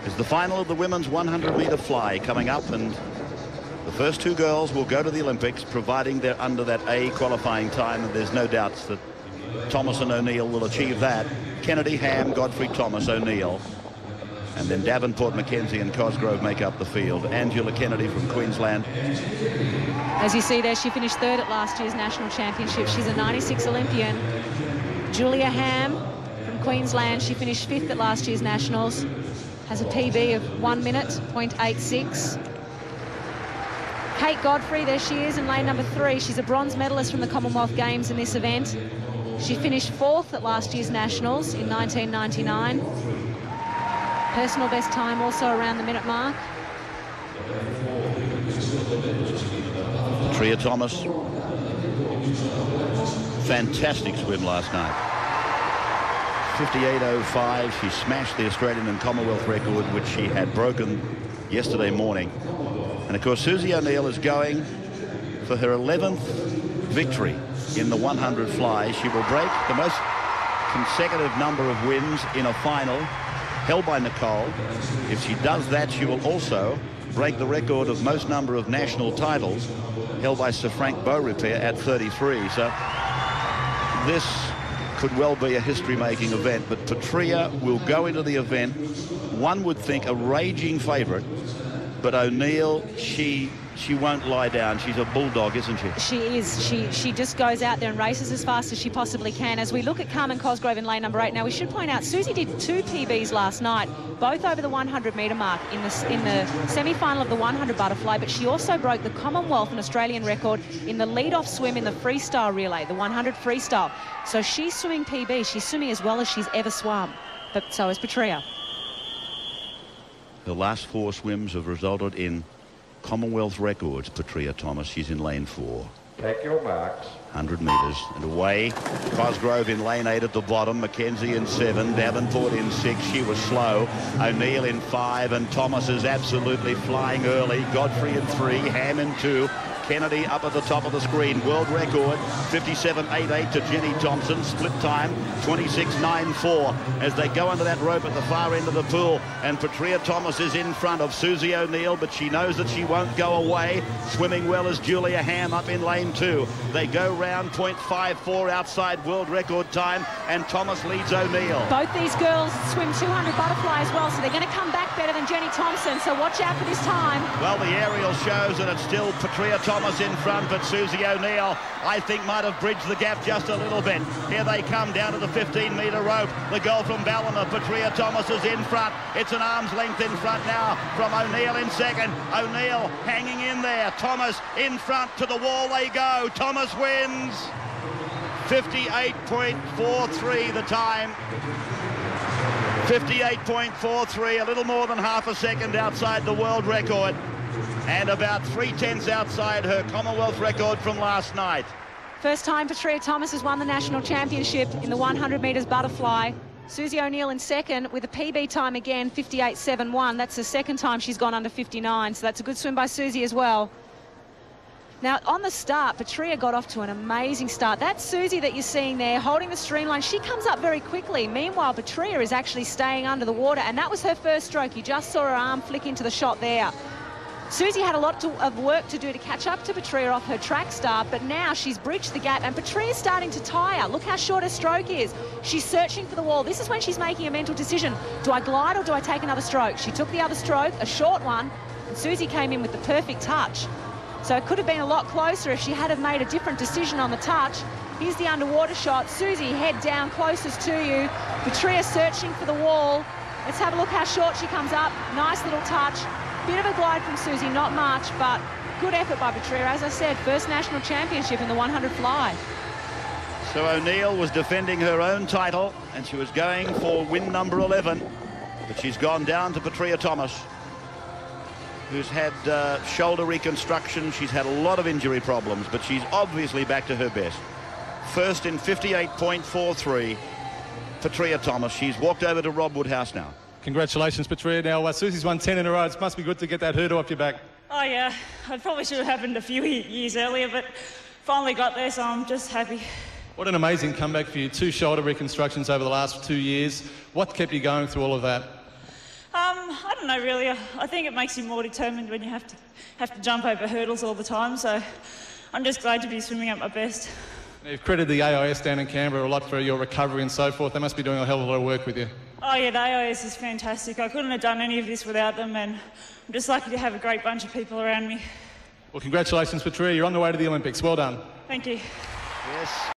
is the final of the women's 100-meter fly coming up, and the first two girls will go to the Olympics, providing they're under that A qualifying time, and there's no doubts that Thomas and O'Neill will achieve that. Kennedy, Ham, Godfrey, Thomas, O'Neill, and then Davenport, McKenzie and Cosgrove make up the field. Angela Kennedy from Queensland. As you see there, she finished third at last year's national championship. She's a 96 Olympian. Julia Ham from Queensland, she finished fifth at last year's nationals. Has a PB of 1 minute, 0.86. Kate Godfrey, there she is in lane number 3. She's a bronze medalist from the Commonwealth Games in this event. She finished fourth at last year's nationals in 1999. Personal best time also around the minute mark. Petria Thomas, fantastic swim last night. 58.05. She smashed the Australian and Commonwealth record, which she had broken yesterday morning. And of course, Susie O'Neill is going for her 11th victory in the 100 fly. She will break the most consecutive number of wins in a final held by Nicole. If she does that, she will also break the record of most number of national titles held by Sir Frank Beaurepaire at 33. So this could well be a history-making event, but Petria will go into the event, one would think, a raging favourite. But O'Neill, she won't lie down. She's a bulldog, isn't she? She is. She just goes out there and races as fast as she possibly can. As we look at Carmen Cosgrove in lane number 8, now we should point out Susie did 2 PBs last night, both over the 100-metre mark in the semi-final of the 100 butterfly, but she also broke the Commonwealth and Australian record in the lead-off swim in the freestyle relay, the 100 freestyle. So she's swimming PB. She's swimming as well as she's ever swum, but so is Petria. The last 4 swims have resulted in Commonwealth records. Petria Thomas, she's in lane 4. Take your marks. 100 metres and away. Cosgrove in lane 8 at the bottom. McKenzie in 7. Davenport in 6. She was slow. O'Neill in 5. And Thomas is absolutely flying early. Godfrey in 3. Ham in 2. Kennedy up at the top of the screen. World record 57.88 to Jenny Thompson. Split time 26.94 as they go under that rope at the far end of the pool. And Petria Thomas is in front of Susie O'Neill, but she knows that she won't go away. Swimming well is Julia Ham up in lane 2. They go round 0.54 outside world record time, and Thomas leads O'Neill. Both these girls swim 200 butterfly as well, so they're going to come back better than Jenny Thompson, so watch out for this time. Well, the aerial shows that it's still Petria Thomas in front, but Susie O'Neill, I think, might have bridged the gap just a little bit. Here they come down to the 15-metre rope. The girl from Ballina, Petria Thomas, is in front. It's an arm's length in front now from O'Neill in second. O'Neill hanging in there. Thomas in front. To the wall they go. Thomas wins. 58.43 the time. 58.43, a little more than half a second outside the world record, and about 3/10 outside her Commonwealth record from last night. First time Petria Thomas has won the national championship in the 100 metres butterfly. Susie O'Neill in second with a PB time again, 58.71. That's the second time she's gone under 59, so that's a good swim by Susie as well. Now, on the start, Petria got off to an amazing start. That's Susie that you're seeing there, holding the streamline. She comes up very quickly. Meanwhile, Petria is actually staying under the water, and that was her first stroke. You just saw her arm flick into the shot there. Susie had a lot of work to do to catch up to Petria off her track start, but now she's bridged the gap, and Petria's starting to tire. Look how short her stroke is. She's searching for the wall. This is when she's making a mental decision. Do I glide or do I take another stroke? She took the other stroke, a short one, and Susie came in with the perfect touch. So it could have been a lot closer if she had have made a different decision on the touch. Here's the underwater shot. Susie, head down closest to you. Petria searching for the wall. Let's have a look how short she comes up. Nice little touch. Bit of a glide from Susie, not much, but good effort by Petria. As I said, first national championship in the 100 fly. So O'Neill was defending her own title, and she was going for win number 11, but she's gone down to Petria Thomas, who's had shoulder reconstruction. She's had a lot of injury problems, but she's obviously back to her best. First in 58.43, Petria Thomas. She's walked over to Rob Woodhouse now. Congratulations, Petria. Now, Susie's won 10 in a row. It must be good to get that hurdle off your back. Oh, yeah. It probably should have happened a few years earlier, but finally got there, so I'm just happy. What an amazing comeback for you. 2 shoulder reconstructions over the last 2 years. What kept you going through all of that? I don't know really. I think it makes you more determined when you have to jump over hurdles all the time. So I'm just glad to be swimming at my best. You've credited the AIS down in Canberra a lot for your recovery and so forth. They must be doing a hell of a lot of work with you. Oh yeah, the AIS is fantastic. I couldn't have done any of this without them, and I'm just lucky to have a great bunch of people around me. Well, congratulations, Petria. You're on the way to the Olympics. Well done. Thank you. Yes.